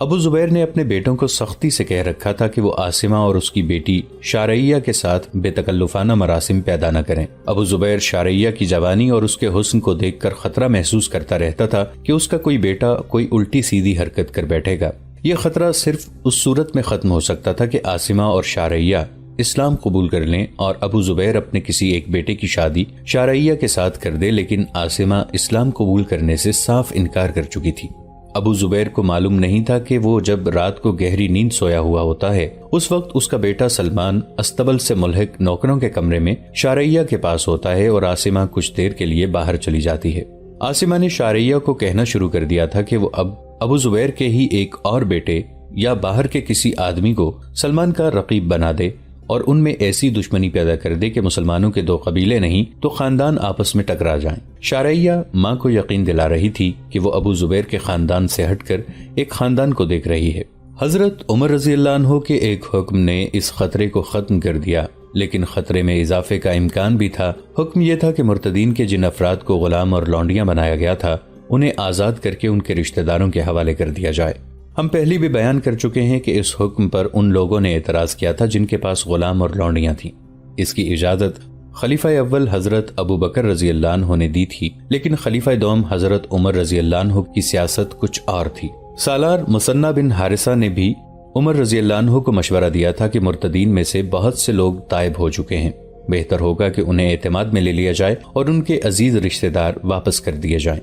ابو زبیر نے اپنے بیٹوں کو سختی سے کہہ رکھا تھا کہ وہ عاصمہ اور اس کی بیٹی شارعیہ کے ساتھ بے تکلفانہ مراسم پیدا نہ کریں۔ ابو زبیر شارعیہ کی جوانی اور اس کے حسن کو دیکھ کر خطرہ محسوس کرتا رہتا تھا کہ اس کا کوئی بیٹا کوئی الٹی سیدھی حرکت کر بیٹھے گا۔ یہ خطرہ صرف اس صورت میں ختم ہو سکتا تھا کہ عاصمہ اور شارعیہ اسلام قبول کر لیں اور ابو زبیر اپنے کسی ایک بیٹے کی شادی شارعیہ کے ساتھ کر دے، لیکن عاصمہ اسلام قبول کرنے سے صاف انکار کر چکی تھی۔ ابو زبیر کو معلوم نہیں تھا کہ وہ جب رات کو گہری نیند سویا ہوا ہوتا ہے اس وقت اس کا بیٹا سلمان استبل سے ملحق نوکروں کے کمرے میں شارعیہ کے پاس ہوتا ہے اور عاصمہ کچھ دیر کے لیے باہر چلی جاتی ہے۔ عاصمہ نے شارعیہ کو کہنا شروع کر دیا تھا کہ وہ اب ابو زبیر کے ہی ایک اور بیٹے یا باہر کے کسی آدمی کو سلمان کا رقیب بنا دے اور ان میں ایسی دشمنی پیدا کر دے کہ مسلمانوں کے دو قبیلے نہیں تو خاندان آپس میں ٹکرا جائیں۔ شارعیہ ماں کو یقین دلا رہی تھی کہ وہ ابو زبیر کے خاندان سے ہٹ کر ایک خاندان کو دیکھ رہی ہے۔ حضرت عمر رضی اللہ عنہ کے ایک حکم نے اس خطرے کو ختم کر دیا، لیکن خطرے میں اضافے کا امکان بھی تھا۔ حکم یہ تھا کہ مرتدین کے جن افراد کو غلام اور لونڈیاں بنایا گیا تھا انہیں آزاد کر کے ان کے رشتہ داروں کے حوالے کر دیا جائے۔ ہم پہلی بھی بیان کر چکے ہیں کہ اس حکم پر ان لوگوں نے اعتراض کیا تھا جن کے پاس غلام اور لونڈیاں تھیں۔ اس کی اجازت خلیفہ اول حضرت ابو بکر رضی اللہ عنہ نے دی تھی، لیکن خلیفہ دوم حضرت عمر رضی اللہ عنہ کی سیاست کچھ اور تھی۔ سالار مثنہ بن حارثہ نے بھی عمر رضی اللہ عنہ کو مشورہ دیا تھا کہ مرتدین میں سے بہت سے لوگ تائب ہو چکے ہیں، بہتر ہوگا کہ انہیں اعتماد میں لے لیا جائے اور ان کے عزیز رشتہ دار واپس کر دیے جائیں۔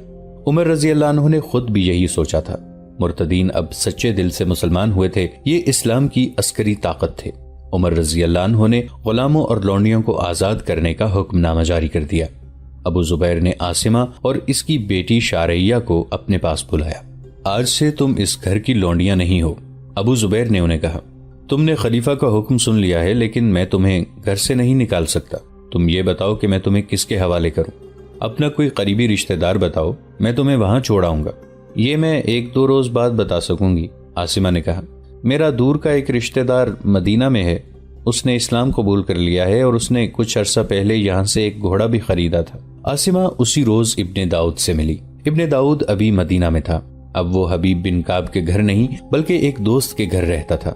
عمر رضی اللہ عنہ نے خود بھی یہی سوچا تھا۔ مرتدین اب سچے دل سے مسلمان ہوئے تھے، یہ اسلام کی عسکری طاقت تھے۔ عمر رضی اللہ عنہ نے غلاموں اور لونڈیوں کو آزاد کرنے کا حکم نامہ جاری کر دیا۔ ابو زبیر نے عاصمہ اور اس کی بیٹی شارعیہ کو اپنے پاس بلایا۔ آج سے تم اس گھر کی لونڈیاں نہیں ہو، ابو زبیر نے انہیں کہا۔ تم نے خلیفہ کا حکم سن لیا ہے، لیکن میں تمہیں گھر سے نہیں نکال سکتا۔ تم یہ بتاؤ کہ میں تمہیں کس کے حوالے کروں؟ اپنا کوئی قریبی رشتہ دار بتاؤ، میں تمہیں وہاں چھوڑاؤں گا۔ یہ میں 1-2 روز بعد بتا سکوں گی، عاصمہ نے کہا۔ میرا دور کا ایک رشتہ دار مدینہ میں ہے، اس نے اسلام قبول کر لیا ہے اور اس نے کچھ عرصہ پہلے یہاں سے ایک گھوڑا بھی خریدا تھا۔ عاصمہ اسی روز ابن داؤد سے ملی۔ ابن داؤد ابھی مدینہ میں تھا۔ اب وہ حبیب بن کعب کے گھر نہیں بلکہ ایک دوست کے گھر رہتا تھا۔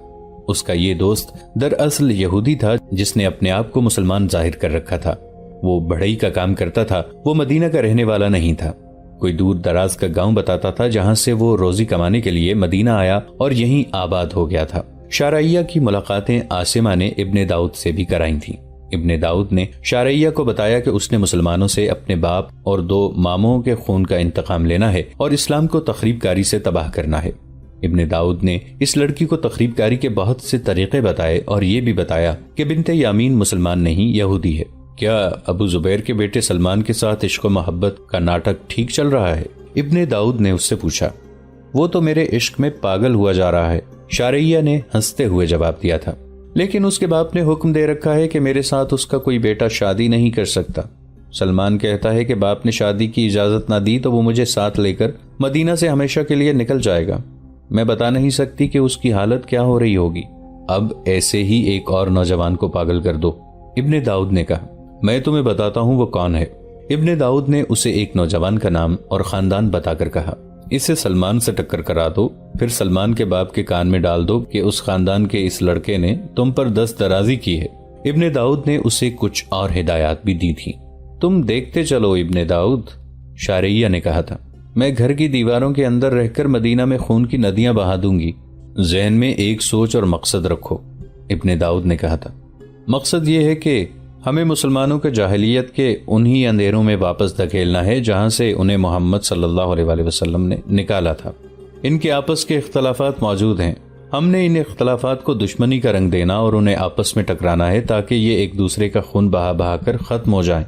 اس کا یہ دوست دراصل یہودی تھا جس نے اپنے آپ کو مسلمان ظاہر کر رکھا تھا۔ وہ بڑھئی کا کام کرتا تھا، وہ مدینہ کا رہنے والا نہیں تھا۔ کوئی دور دراز کا گاؤں بتاتا تھا جہاں سے وہ روزی کمانے کے لیے مدینہ آیا اور یہیں آباد ہو گیا تھا۔ شارعیہ کی ملاقاتیں عاصمہ نے ابن داؤد سے بھی کرائیں تھیں۔ ابن داؤد نے شارعیہ کو بتایا کہ اس نے مسلمانوں سے اپنے باپ اور 2 ماموں کے خون کا انتقام لینا ہے اور اسلام کو تخریب کاری سے تباہ کرنا ہے۔ ابن داؤد نے اس لڑکی کو تخریب کاری کے بہت سے طریقے بتائے اور یہ بھی بتایا کہ بنت یامین مسلمان نہیں یہودی ہے۔ کیا ابو زبیر کے بیٹے سلمان کے ساتھ عشق و محبت کا ناٹک ٹھیک چل رہا ہے؟ ابن داؤد نے اس سے پوچھا۔ وہ تو میرے عشق میں پاگل ہوا جا رہا ہے، شارعیہ نے ہنستے ہوئے جواب دیا تھا، لیکن اس کے باپ نے حکم دے رکھا ہے کہ میرے ساتھ اس کا کوئی بیٹا شادی نہیں کر سکتا۔ سلمان کہتا ہے کہ باپ نے شادی کی اجازت نہ دی تو وہ مجھے ساتھ لے کر مدینہ سے ہمیشہ کے لیے نکل جائے گا۔ میں بتا نہیں سکتی کہ اس کی حالت کیا ہو رہی ہوگی۔ اب ایسے ہی ایک اور نوجوان کو پاگل کر دو، ابن داؤد نے کہا۔ میں تمہیں بتاتا ہوں وہ کون ہے۔ ابن داؤد نے اسے ایک نوجوان کا نام اور خاندان بتا کر کہا، اسے سلمان سے ٹکر کرا دو، پھر سلمان کے باپ کے کان میں ڈال دو کہ اس خاندان کے اس لڑکے نے تم پر دست درازی کی ہے۔ ابن داؤد نے اسے کچھ اور ہدایات بھی دی تھی۔ تم دیکھتے چلو ابن داؤد، شارعیہ نے کہا تھا، میں گھر کی دیواروں کے اندر رہ کر مدینہ میں خون کی ندیاں بہا دوں گی۔ ذہن میں ایک سوچ اور مقصد رکھو، ابن داؤد نے کہا تھا۔ مقصد یہ ہے کہ ہمیں مسلمانوں کے جاہلیت کے انہی اندھیروں میں واپس دھکیلنا ہے جہاں سے انہیں محمد صلی اللہ علیہ وسلم نے نکالا تھا۔ ان کے آپس کے اختلافات موجود ہیں، ہم نے ان اختلافات کو دشمنی کا رنگ دینا اور انہیں آپس میں ٹکرانا ہے تاکہ یہ ایک دوسرے کا خون بہا بہا کر ختم ہو جائیں۔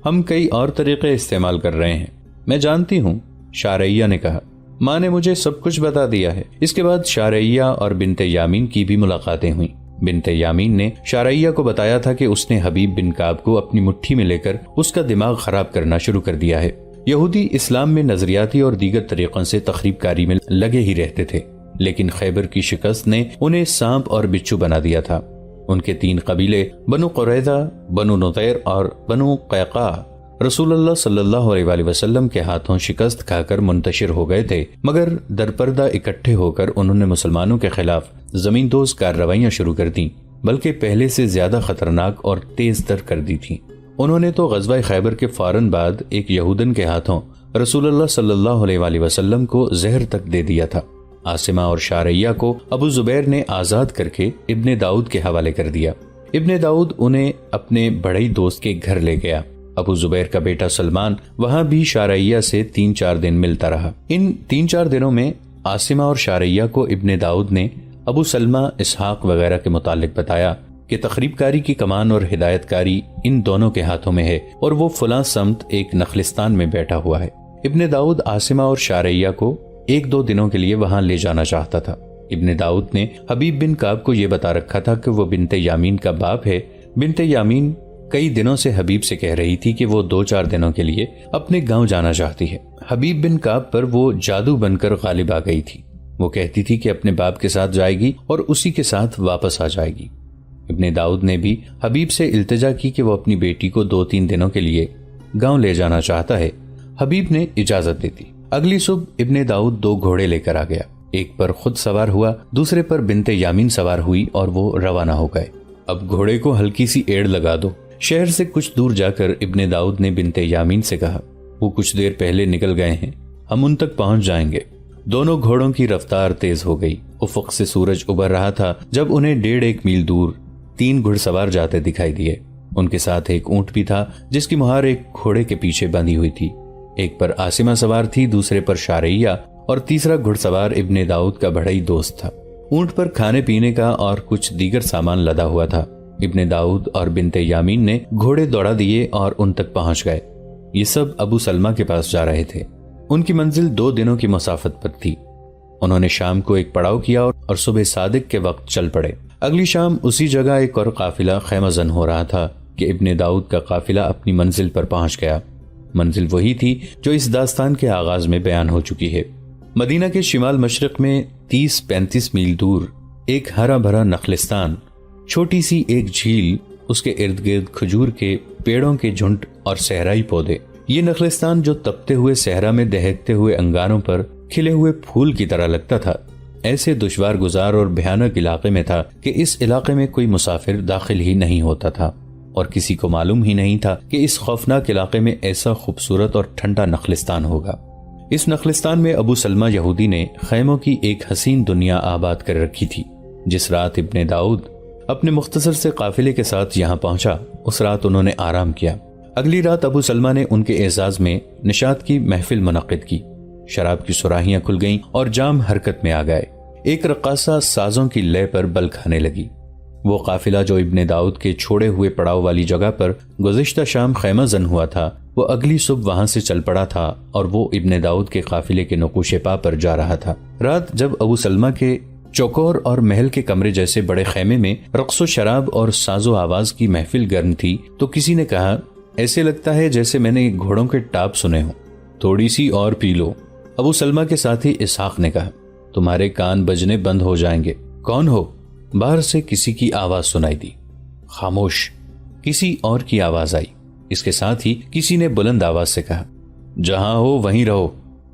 ہم کئی اور طریقے استعمال کر رہے ہیں۔ میں جانتی ہوں، شارعیہ نے کہا، ماں نے مجھے سب کچھ بتا دیا ہے۔ اس کے بعد شارعیہ اور بنت یامین کی بھی ملاقاتیں ہوئیں۔ بنت یامین نے شارعیہ کو بتایا تھا کہ اس نے حبیب بن کعب کو اپنی مٹھی میں لے کر اس کا دماغ خراب کرنا شروع کر دیا ہے۔ یہودی اسلام میں نظریاتی اور دیگر طریقوں سے تخریب کاری میں لگے ہی رہتے تھے، لیکن خیبر کی شکست نے انہیں سانپ اور بچھو بنا دیا تھا۔ ان کے 3 قبیلے بنو قریظہ، بنو نضیر اور بنو قیقاع رسول اللہ صلی اللہ علیہ وآلہ وسلم کے ہاتھوں شکست کھا کر منتشر ہو گئے تھے، مگر درپردہ اکٹھے ہو کر انہوں نے مسلمانوں کے خلاف زمین دوز کارروائیاں شروع کر دیں، بلکہ پہلے سے زیادہ خطرناک اور تیز تر کر دی تھی۔ انہوں نے تو غزوہ خیبر کے فوراً بعد ایک یہودن کے ہاتھوں رسول اللہ صلی اللہ علیہ وآلہ وسلم کو زہر تک دے دیا تھا۔ عاصمہ اور شارعیہ کو ابو زبیر نے آزاد کر کے ابن داؤد کے حوالے کر دیا۔ ابن داؤد انہیں اپنے بڑے دوست کے گھر لے گیا۔ ابو زبیر کا بیٹا سلمان وہاں بھی شارعیہ سے 3-4 دن ملتا رہا۔ ان 3-4 دنوں میں عاصمہ اور شارعیہ کو ابن داؤد نے ابو سلمہ، اسحاق وغیرہ کے متعلق بتایا کہ تخریب کاری کی کمان اور ہدایت کاری ان دونوں کے ہاتھوں میں ہے اور وہ فلاں سمت ایک نخلستان میں بیٹھا ہوا ہے۔ ابن داؤد عاصمہ اور شارعیہ کو 1-2 دنوں کے لیے وہاں لے جانا چاہتا تھا۔ ابن داؤد نے حبیب بن کعب کو یہ بتا رکھا تھا کہ وہ بنت یامین کا باپ ہے۔ بنت یامین کئی دنوں سے حبیب سے کہہ رہی تھی کہ وہ 2-4 دنوں کے لیے اپنے گاؤں جانا چاہتی ہے۔ حبیب بن کعب پر وہ جادو بن کر غالب آ گئی تھی۔ وہ کہتی تھی کہ اپنے باپ کے ساتھ جائے گی اور اسی کے ساتھ واپس آ جائے گی۔ ابن داؤد نے بھی حبیب سے التجا کی کہ وہ اپنی بیٹی کو 2-3 دنوں کے لیے گاؤں لے جانا چاہتا ہے۔ حبیب نے اجازت دے دی۔ اگلی صبح ابن داؤد 2 گھوڑے لے کر آ گیا۔ ایک پر خود سوار ہوا، دوسرے پر بنت یامین سوار ہوئی اور وہ روانہ ہو گئے۔ اب گھوڑے کو ہلکی سی ایڑ لگا دو۔ شہر سے کچھ دور جا کر ابن داؤد نے بنت یامین سے کہا، وہ کچھ دیر پہلے نکل گئے ہیں، ہم ان تک پہنچ جائیں گے۔ دونوں گھوڑوں کی رفتار تیز ہو گئی۔ افق سے سورج ابھر رہا تھا جب انہیں 1.5 میل دور 3 گھڑ سوار جاتے دکھائی دیے۔ ان کے ساتھ ایک اونٹ بھی تھا جس کی مہار ایک گھوڑے کے پیچھے بندھی ہوئی تھی۔ ایک پر عاصمہ سوار تھی، دوسرے پر شارعیہ اور تیسرا گھڑ سوار ابن داؤد کا بڑا ہی دوست تھا۔ اونٹ پر کھانے پینے کا اور کچھ دیگر سامان لدا ہوا تھا۔ ابن داؤد اور بنت یامین نے گھوڑے دوڑا دیے اور ان تک پہنچ گئے۔ یہ سب ابو سلمہ کے پاس جا رہے تھے۔ ان کی منزل 2 دنوں کی مسافت پر تھی۔ انہوں نے شام کو ایک پڑاؤ کیا اور صبح صادق کے وقت چل پڑے۔ اگلی شام اسی جگہ ایک اور قافلہ خیمہ زن ہو رہا تھا کہ ابن داؤد کا قافلہ اپنی منزل پر پہنچ گیا۔ منزل وہی تھی جو اس داستان کے آغاز میں بیان ہو چکی ہے۔ مدینہ کے شمال مشرق میں 30-35 میل دور ایک ہرا بھرا نخلستان، چھوٹی سی ایک جھیل، اس کے ارد گرد کھجور کے پیڑوں کے جھنڈ اور صحرائی پودے۔ یہ نخلستان جو تپتے ہوئے صحرا میں دہکتے ہوئے انگاروں پر کھلے ہوئے پھول کی طرح لگتا تھا، ایسے دشوار گزار اور بھیانک علاقے میں تھا کہ اس علاقے میں کوئی مسافر داخل ہی نہیں ہوتا تھا اور کسی کو معلوم ہی نہیں تھا کہ اس خوفناک علاقے میں ایسا خوبصورت اور ٹھنڈا نخلستان ہوگا۔ اس نخلستان میں ابو سلمہ یہودی نے خیموں کی ایک حسین دنیا آباد کر رکھی تھی۔ جس رات ابن داؤد اپنے مختصر سے قافلے کے ساتھ یہاں پہنچا، اس رات انہوں نے آرام کیا۔ اگلی رات ابو سلمہ نے ان کے اعزاز میں نشاط کی محفل منعقد کی۔ شراب کی سراہیاں کھل گئیں اور جام حرکت میں آ گئے۔ ایک رقاصہ سازوں کی لے پر بل کھانے لگی۔ وہ قافلہ جو ابن داؤد کے چھوڑے ہوئے پڑاؤ والی جگہ پر گزشتہ شام خیمہ زن ہوا تھا، وہ اگلی صبح وہاں سے چل پڑا تھا اور وہ ابن داؤد کے قافلے کے نقوش پا پر جا رہا تھا۔ رات جب ابو سلمہ کے چوکور اور محل کے کمرے جیسے بڑے خیمے میں رقص و شراب اور ساز و آواز کی محفل گرم تھی تو کسی نے کہا، ایسے لگتا ہے جیسے میں نے گھوڑوں کے ٹاپ سنے ہوں، تھوڑی سی اور پی لو۔ ابو سلمہ کے ساتھی اسحاق نے کہا، تمہارے کان بجنے بند ہو جائیں گے۔ کون ہو؟ باہر سے کسی کی آواز سنائی دی۔ خاموش۔ کسی اور کی آواز آئی۔ اس کے ساتھ ہی کسی نے بلند آواز سے کہا، جہاں ہو وہیں رہو،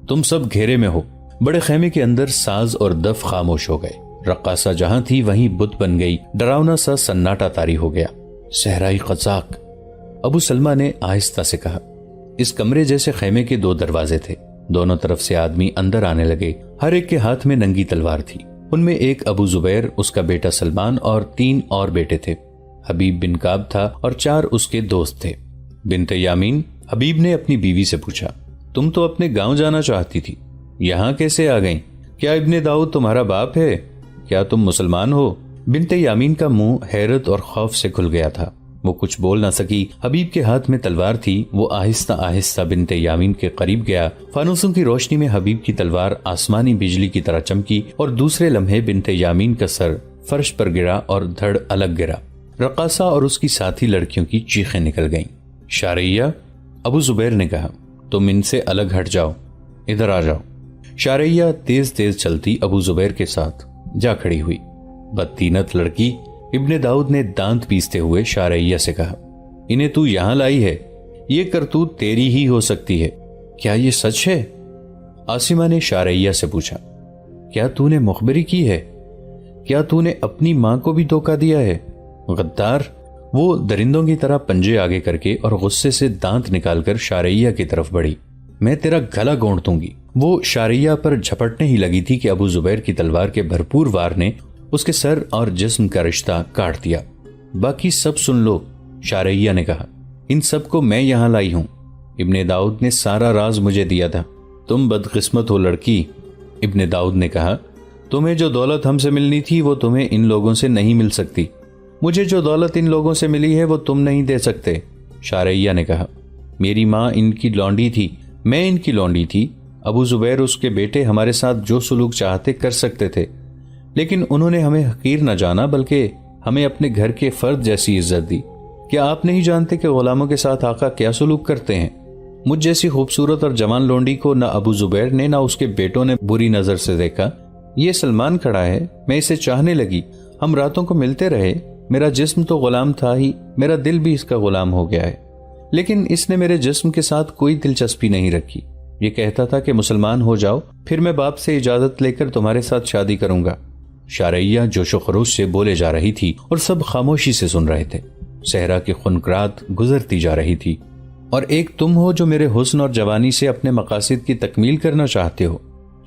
تم سب گھیرے میں ہو۔ بڑے خیمے کے اندر ساز اور دف خاموش ہو گئے۔ رقاصہ جہاں تھی وہیں بت بن گئی۔ ڈراؤنا سا سناٹا طاری ہو گیا۔ صحرائی قزاق۔ ابو سلمہ نے آہستہ سے کہا۔ اس کمرے جیسے خیمے کے 2 دروازے تھے۔ دونوں طرف سے آدمی اندر آنے لگے۔ ہر ایک کے ہاتھ میں ننگی تلوار تھی۔ ان میں ایک ابو زبیر، اس کا بیٹا سلمان اور 3 اور بیٹے تھے۔ حبیب بن کعب تھا اور 4 اس کے دوست تھے۔ بنت یامین، حبیب نے اپنی بیوی سے پوچھا، تم تو اپنے گاؤں جانا چاہتی تھی، یہاں کیسے آ گئیں؟ کیا ابن داؤد تمہارا باپ ہے؟ کیا تم مسلمان ہو؟ بنت یامین کا منہ حیرت اور خوف سے کھل گیا تھا۔ وہ کچھ بول نہ سکی۔ حبیب کے ہاتھ میں تلوار تھی۔ وہ آہستہ آہستہ بنت یامین کے قریب گیا۔ فانوسوں کی روشنی میں حبیب کی تلوار آسمانی بجلی کی طرح چمکی اور دوسرے لمحے بنت یامین کا سر فرش پر گرا اور دھڑ الگ گرا۔ رقاصہ اور اس کی ساتھی لڑکیوں کی چیخیں نکل گئیں۔ شارعیہ، ابو زبیر نے کہا، تم ان سے الگ ہٹ جاؤ، ادھر آ جاؤ۔ شارعیہ تیز تیز چلتی ابو زبیر کے ساتھ جا کھڑی ہوئی۔ بدتینت لڑکی، ابن داؤد نے دانت پیستے ہوئے شارعیہ سے کہا، انہیں تو یہاں لائی ہے، یہ کرتوت تیری ہی ہو سکتی ہے، کیا یہ سچ ہے؟ عاصمہ نے شارعیہ سے پوچھا، کیا تو نے مخبری کی ہے؟ کیا تو نے اپنی ماں کو بھی دھوکہ دیا ہے؟ غدار! وہ درندوں کی طرح پنجے آگے کر کے اور غصے سے دانت نکال کر شارعیہ کی طرف بڑھی۔ میں تیرا گلا گونٹ دوں گی۔ وہ شارعیہ پر جھپٹنے ہی لگی تھی کہ ابو زبیر کی تلوار کے بھرپور وار نے اس کے سر اور جسم کا رشتہ کاٹ دیا۔ باقی سب سن لو، شارعیہ نے کہا، ان سب کو میں یہاں لائی ہوں۔ ابن داؤد نے سارا راز مجھے دیا تھا۔ تم بدقسمت ہو لڑکی، ابن داؤد نے کہا، تمہیں جو دولت ہم سے ملنی تھی وہ تمہیں ان لوگوں سے نہیں مل سکتی۔ مجھے جو دولت ان لوگوں سے ملی ہے وہ تم نہیں دے سکتے، شارعیہ نے کہا۔ میری ماں ان کی لونڈی تھی، میں ان کی لونڈی تھی۔ ابو زبیر اس کے بیٹے ہمارے ساتھ جو سلوک چاہتے کر سکتے تھے، لیکن انہوں نے ہمیں حقیر نہ جانا بلکہ ہمیں اپنے گھر کے فرد جیسی عزت دی۔ کیا آپ نہیں جانتے کہ غلاموں کے ساتھ آقا کیا سلوک کرتے ہیں؟ مجھ جیسی خوبصورت اور جوان لونڈی کو نہ ابو زبیر نے نہ اس کے بیٹوں نے بری نظر سے دیکھا۔ یہ سلمان کھڑا ہے، میں اسے چاہنے لگی، ہم راتوں کو ملتے رہے۔ میرا جسم تو غلام تھا ہی، میرا دل بھی اس کا غلام ہو گیا ہے، لیکن اس نے میرے جسم کے ساتھ کوئی دلچسپی نہیں رکھی۔ یہ کہتا تھا کہ مسلمان ہو جاؤ، پھر میں باپ سے اجازت لے کر تمہارے ساتھ شادی کروں گا۔ شارعیہ جوش و خروش سے بولے جا رہی تھی اور سب خاموشی سے سن رہے تھے۔ صحرا کی خنکرات گزرتی جا رہی تھی۔ اور ایک تم ہو جو میرے حسن اور جوانی سے اپنے مقاصد کی تکمیل کرنا چاہتے ہو،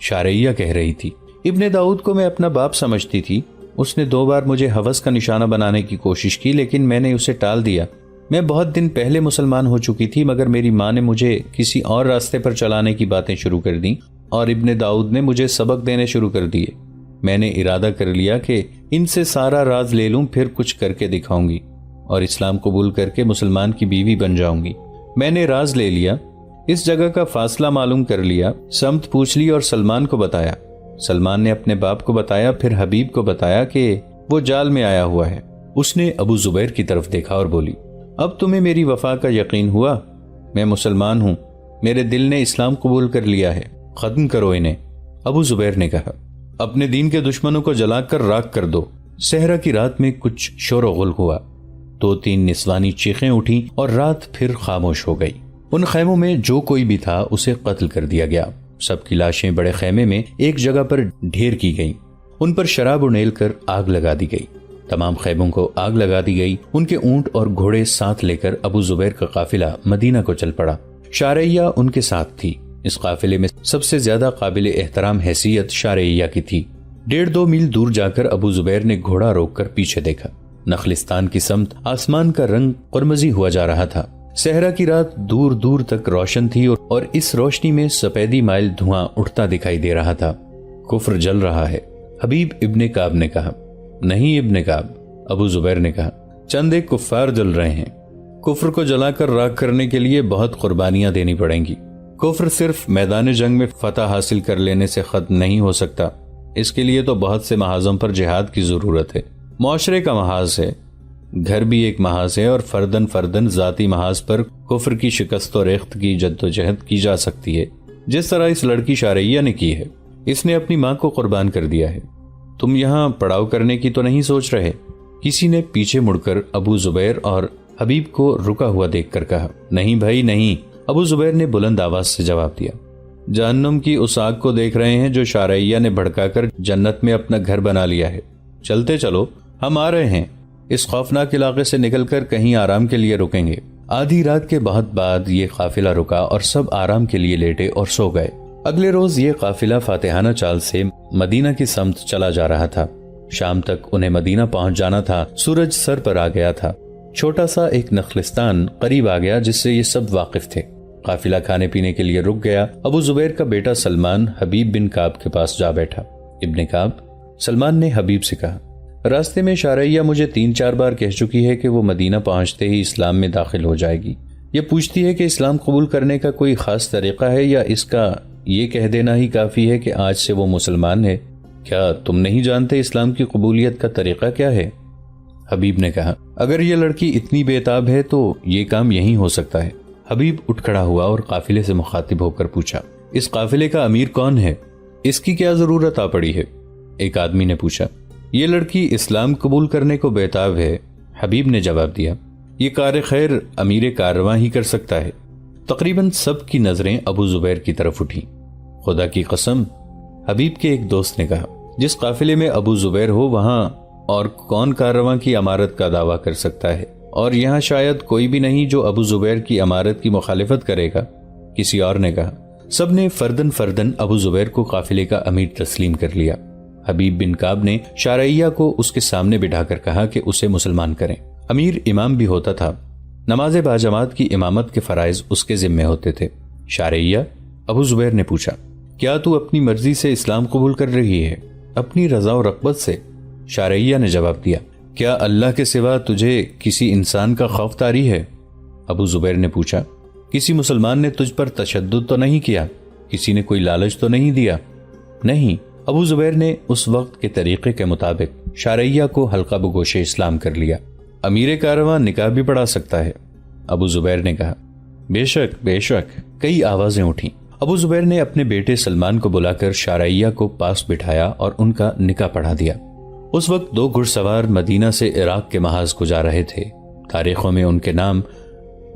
شارعیہ کہہ رہی تھی۔ ابن داؤد کو میں اپنا باپ سمجھتی تھی۔ اس نے 2 بار مجھے ہوس کا نشانہ بنانے کی کوشش کی، لیکن میں نے اسے ٹال دیا۔ میں بہت دن پہلے مسلمان ہو چکی تھی، مگر میری ماں نے مجھے کسی اور راستے پر چلانے کی باتیں شروع کر دیں اور ابن داؤد نے مجھے سبق دینے شروع کر دیے۔ میں نے ارادہ کر لیا کہ ان سے سارا راز لے لوں، پھر کچھ کر کے دکھاؤں گی اور اسلام قبول کر کے مسلمان کی بیوی بن جاؤں گی۔ میں نے راز لے لیا، اس جگہ کا فاصلہ معلوم کر لیا، سمت پوچھ لی اور سلمان کو بتایا۔ سلمان نے اپنے باپ کو بتایا، پھر حبیب کو بتایا کہ وہ جال میں آیا ہوا ہے۔ اس نے ابو زبیر کی طرف دیکھا اور بولی، اب تمہیں میری وفا کا یقین ہوا؟ میں مسلمان ہوں، میرے دل نے اسلام قبول کر لیا ہے، ختم کرو انہیں۔ ابو زبیر نے کہا، اپنے دین کے دشمنوں کو جلا کر راکھ کر دو۔ صحرا کی رات میں کچھ شور و غل ہوا، 2-3 نسوانی چیخیں اٹھیں اور رات پھر خاموش ہو گئی۔ ان خیموں میں جو کوئی بھی تھا اسے قتل کر دیا گیا۔ سب کی لاشیں بڑے خیمے میں ایک جگہ پر ڈھیر کی گئیں، ان پر شراب انیل کر آگ لگا دی گئی۔ تمام خیموں کو آگ لگا دی گئی۔ ان کے اونٹ اور گھوڑے ساتھ لے کر ابو زبیر کا قافلہ مدینہ کو چل پڑا۔ شارعیہ ان کے ساتھ تھی۔ اس قافلے میں سب سے زیادہ قابل احترام حیثیت شارعیہ کی تھی۔ 1.5-2 میل دور جا کر ابو زبیر نے گھوڑا روک کر پیچھے دیکھا۔ نخلستان کی سمت آسمان کا رنگ قرمزی ہوا جا رہا تھا۔ صحرا کی رات دور دور تک روشن تھی اور اس روشنی میں سفیدی مائل دھواں اٹھتا دکھائی دے رہا تھا۔ کفر جل رہا ہے، حبیب ابن کعب نے کہا۔ نہیں ابن کعب، ابو زبیر نے کہا، چند ایک کفار جل رہے ہیں۔ کفر کو جلا کر راکھ کرنے کے لیے بہت قربانیاں دینی پڑیں گی۔ کفر صرف میدان جنگ میں فتح حاصل کر لینے سے ختم نہیں ہو سکتا، اس کے لیے تو بہت سے محاذوں پر جہاد کی ضرورت ہے۔ معاشرے کا محاذ ہے، گھر بھی ایک محاذ ہے، اور فردن ذاتی محاذ پر کفر کی شکست و ریخت کی جد و جہد کی جا سکتی ہے، جس طرح اس لڑکی شارعیہ نے کی ہے۔ اس نے اپنی ماں کو قربان کر دیا ہے۔ تم یہاں پڑاؤ کرنے کی تو نہیں سوچ رہے؟ کسی نے پیچھے مڑ کر ابو زبیر اور حبیب کو رکا ہوا دیکھ کر کہا۔ نہیں بھائی نہیں، ابو زبیر نے بلند آواز سے جواب دیا۔ جہنم کی اس آگ کو دیکھ رہے ہیں جو شارعیہ نے بھڑکا کر جنت میں اپنا گھر بنا لیا ہے۔ چلتے چلو، ہم آ رہے ہیں۔ اس خوفناک علاقے سے نکل کر کہیں آرام کے لیے رکیں گے۔ آدھی رات کے بہت بعد یہ قافلہ رکا اور سب آرام کے لیے لیٹے اور سو گئے۔ اگلے روز یہ قافلہ فاتحانہ چال سے مدینہ کی سمت چلا جا رہا تھا۔ شام تک انہیں مدینہ پہنچ جانا تھا۔ سورج سر پر آ گیا تھا۔ چھوٹا سا ایک نخلستان قریب آ گیا جس سے یہ سب واقف تھے۔ قافلہ کھانے پینے کے لیے رک گیا۔ ابو زبیر کا بیٹا سلمان حبیب بن کعب کے پاس جا بیٹھا۔ ابن کعب، سلمان نے حبیب سے کہا، راستے میں شارعیہ مجھے 3-4 بار کہہ چکی ہے کہ وہ مدینہ پہنچتے ہی اسلام میں داخل ہو جائے گی۔ یہ پوچھتی ہے کہ اسلام قبول کرنے کا کوئی خاص طریقہ ہے یا اس کا یہ کہہ دینا ہی کافی ہے کہ آج سے وہ مسلمان ہے۔ کیا تم نہیں جانتے اسلام کی قبولیت کا طریقہ کیا ہے؟ حبیب نے کہا، اگر یہ لڑکی اتنی بے تاب ہے تو یہ کام یہیں ہو سکتا ہے۔ حبیب اٹھ کھڑا ہوا اور قافلے سے مخاطب ہو کر پوچھا، اس قافلے کا امیر کون ہے؟ اس کی کیا ضرورت آ پڑی ہے؟ ایک آدمی نے پوچھا۔ یہ لڑکی اسلام قبول کرنے کو بے تاب ہے، حبیب نے جواب دیا۔ یہ کار خیر امیر کارواں ہی کر سکتا ہے۔ تقریباً سب کی نظریں ابو زبیر کی طرف اٹھیں۔ خدا کی قسم، حبیب کے ایک دوست نے کہا، جس قافلے میں ابو زبیر ہو وہاں اور کون کارواں کی امارت کا دعویٰ کر سکتا ہے، اور یہاں شاید کوئی بھی نہیں جو ابو زبیر کی امارت کی مخالفت کرے گا۔ کسی اور نے کہا۔ سب نے فردن فردن ابو زبیر کو قافلے کا امیر تسلیم کر لیا۔ حبیب بن کعب نے شارعیہ کو اس کے سامنے بٹھا کر کہا کہ اسے مسلمان کریں۔ امیر امام بھی ہوتا تھا، نماز باجماعت کی امامت کے فرائض اس کے ذمے ہوتے تھے۔ شارعیہ، ابو زبیر نے پوچھا، کیا تو اپنی مرضی سے اسلام قبول کر رہی ہے؟ اپنی رضا و رغبت سے؟ شارعیہ نے جواب دیا، کیا اللہ کے سوا تجھے کسی انسان کا خوف طاری ہے؟ ابو زبیر نے پوچھا، کسی مسلمان نے تجھ پر تشدد تو نہیں کیا؟ کسی نے کوئی لالچ تو نہیں دیا؟ نہیں۔ ابو زبیر نے اس وقت کے طریقے کے مطابق شارعیہ کو حلقہ بگوش اسلام کر لیا۔ امیر کارواں نکاح بھی پڑھا سکتا ہے؟ ابو زبیر نے کہا، بے شک بے شک۔ کئی آوازیں اٹھیں۔ ابو زبیر نے اپنے بیٹے سلمان کو بلا کر شارعیہ کو پاس بٹھایا اور ان کا نکاح پڑھا دیا۔ اس وقت 2 گھڑ سوار مدینہ سے عراق کے محاذ کو جا رہے تھے۔ تاریخوں میں ان کے نام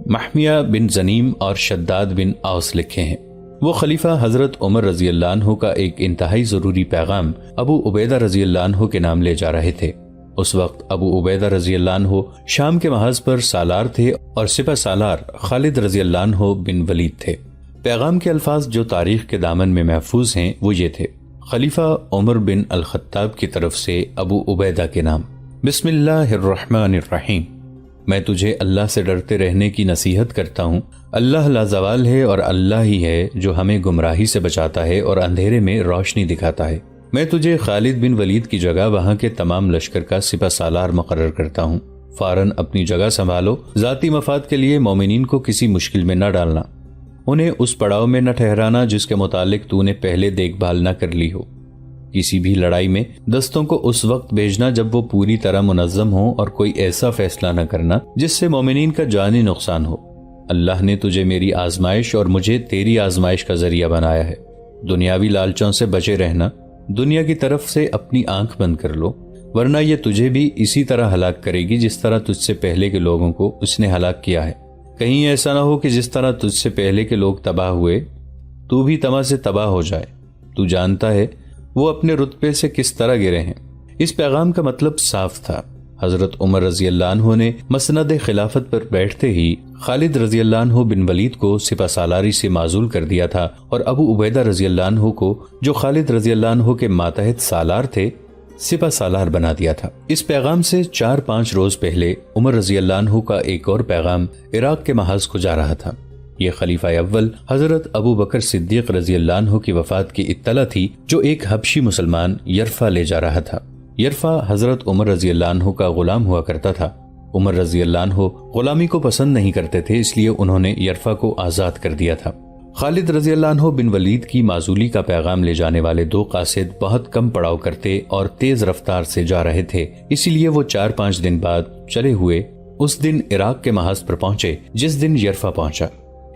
محمیہ بن زنیم اور شداد بن اوس لکھے ہیں۔ وہ خلیفہ حضرت عمر رضی اللہ عنہ کا ایک انتہائی ضروری پیغام ابو عبیدہ رضی اللہ عنہ کے نام لے جا رہے تھے۔ اس وقت ابو عبیدہ رضی اللہ عنہ شام کے محاذ پر سالار تھے اور سپہ سالار خالد رضی اللہ عنہ بن ولید تھے۔ پیغام کے الفاظ جو تاریخ کے دامن میں محفوظ ہیں وہ یہ تھے، خلیفہ عمر بن الخطاب کی طرف سے ابو عبیدہ کے نام، بسم اللہ الرحمن الرحیم، میں تجھے اللہ سے ڈرتے رہنے کی نصیحت کرتا ہوں۔ اللہ لازوال ہے اور اللہ ہی ہے جو ہمیں گمراہی سے بچاتا ہے اور اندھیرے میں روشنی دکھاتا ہے۔ میں تجھے خالد بن ولید کی جگہ وہاں کے تمام لشکر کا سپہ سالار مقرر کرتا ہوں۔ فوراً اپنی جگہ سنبھالو، ذاتی مفاد کے لیے مومنین کو کسی مشکل میں نہ ڈالنا، انہیں اس پڑاؤ میں نہ ٹھہرانا جس کے متعلق تو نے پہلے دیکھ بھال نہ کر لی ہو۔ کسی بھی لڑائی میں دستوں کو اس وقت بھیجنا جب وہ پوری طرح منظم ہو، اور کوئی ایسا فیصلہ نہ کرنا جس سے مومنین کا جانی نقصان ہو۔ اللہ نے تجھے میری آزمائش اور مجھے تیری آزمائش کا ذریعہ بنایا ہے۔ دنیاوی لالچوں سے بچے رہنا، دنیا کی طرف سے اپنی آنکھ بند کر لو، ورنہ یہ تجھے بھی اسی طرح ہلاک کرے گی جس طرح تجھ سے پہلے کے لوگوں کو اس نے ہلاک کیا ہے۔ کہیں ایسا نہ ہو کہ جس طرح تجھ سے پہلے کے لوگ تباہ ہوئے تو بھی طمع سے تباہ ہو جائے۔ تو جانتا ہے وہ اپنے رتبے سے کس طرح گرے ہیں۔ اس پیغام کا مطلب صاف تھا۔ حضرت عمر رضی اللہ عنہ نے مسند خلافت پر بیٹھتے ہی خالد رضی اللہ عنہ بن ولید کو سپہ سالاری سے معزول کر دیا تھا، اور ابو عبیدہ رضی اللہ عنہ کو، جو خالد رضی اللہ عنہ کے ماتحت سالار تھے، سپہ سالار بنا دیا تھا۔ اس پیغام سے 4-5 روز پہلے عمر رضی اللہ عنہ کا ایک اور پیغام عراق کے محاذ کو جا رہا تھا۔ یہ خلیفہ اول حضرت ابو بکر صدیق رضی اللہ عنہ کی وفات کی اطلاع تھی جو ایک حبشی مسلمان یرفا لے جا رہا تھا۔ یرفا حضرت عمر رضی اللہ عنہ کا غلام ہوا کرتا تھا۔ عمر رضی اللہ عنہ غلامی کو پسند نہیں کرتے تھے، اس لیے انہوں نے یرفا کو آزاد کر دیا تھا۔ خالد رضی اللہ عنہ بن ولید کی معزولی کا پیغام لے جانے والے 2 قاصد بہت کم پڑاؤ کرتے اور تیز رفتار سے جا رہے تھے، اسی لیے وہ 4-5 دن بعد چلے ہوئے اس دن عراق کے محاذ پر پہنچے جس دن یرفا پہنچا۔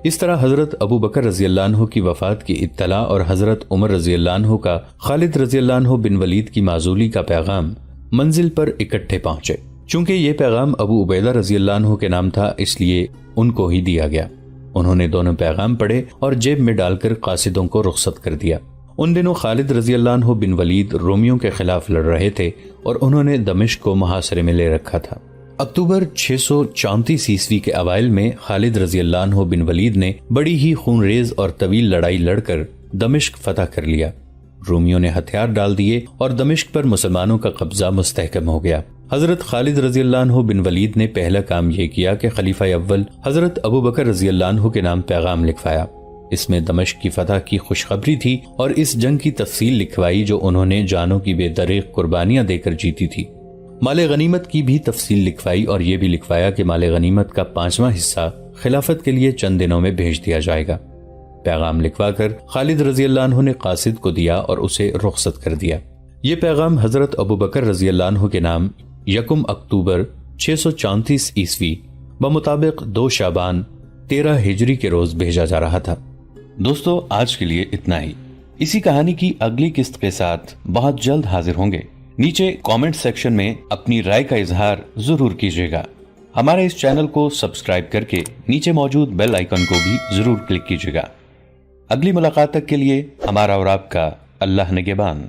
اس طرح حضرت ابو بکر رضی اللہ عنہ کی وفات کی اطلاع اور حضرت عمر رضی اللہ عنہ کا خالد رضی اللہ عنہ بن ولید کی معزولی کا پیغام منزل پر اکٹھے پہنچے۔ چونکہ یہ پیغام ابو عبیدہ رضی اللہ عنہ کے نام تھا، اس لیے ان کو ہی دیا گیا۔ انہوں نے دونوں پیغام پڑھے اور جیب میں ڈال کر قاصدوں کو رخصت کر دیا۔ ان دنوں خالد رضی اللہ عنہ بن ولید رومیوں کے خلاف لڑ رہے تھے اور انہوں نے دمشق کو محاصرے میں لے رکھا تھا۔ اکتوبر 634 عیسوی کے اوائل میں خالد رضی اللہ عنہ بن ولید نے بڑی ہی خونریز اور طویل لڑائی لڑ کر دمشق فتح کر لیا۔ رومیوں نے ہتھیار ڈال دیے اور دمشق پر مسلمانوں کا قبضہ مستحکم ہو گیا۔ حضرت خالد رضی اللہ عنہ بن ولید نے پہلا کام یہ کیا کہ خلیفہ اول حضرت ابو بکر رضی اللہ عنہ کے نام پیغام لکھوایا۔ اس میں دمشق کی فتح کی خوشخبری تھی اور اس جنگ کی تفصیل لکھوائی جو انہوں نے جانوں کی بے دریغ قربانیاں دے کر جیتی تھی۔ مال غنیمت کی بھی تفصیل لکھوائی اور یہ بھی لکھوایا کہ مال غنیمت کا 5واں حصہ خلافت کے لیے چند دنوں میں بھیج دیا جائے گا۔ پیغام لکھوا کر خالد رضی اللہ عنہ نے قاصد کو دیا اور اسے رخصت کر دیا۔ یہ پیغام حضرت ابو بکر رضی اللہ عنہ کے نام 1 اکتوبر 634 عیسوی بمطابق 2 شعبان 13 ہجری کے روز بھیجا جا رہا تھا۔ دوستو، آج کے لیے اتنا ہی۔ اسی کہانی کی اگلی قسط کے ساتھ بہت جلد حاضر ہوں گے۔ نیچے کامنٹ سیکشن میں اپنی رائے کا اظہار ضرور کیجیے گا۔ ہمارے اس چینل کو سبسکرائب کر کے نیچے موجود بیل آئیکن کو بھی ضرور کلک کیجیے گا۔ اگلی ملاقات تک کے لیے ہمارا اور آپ کا اللہ نگہبان۔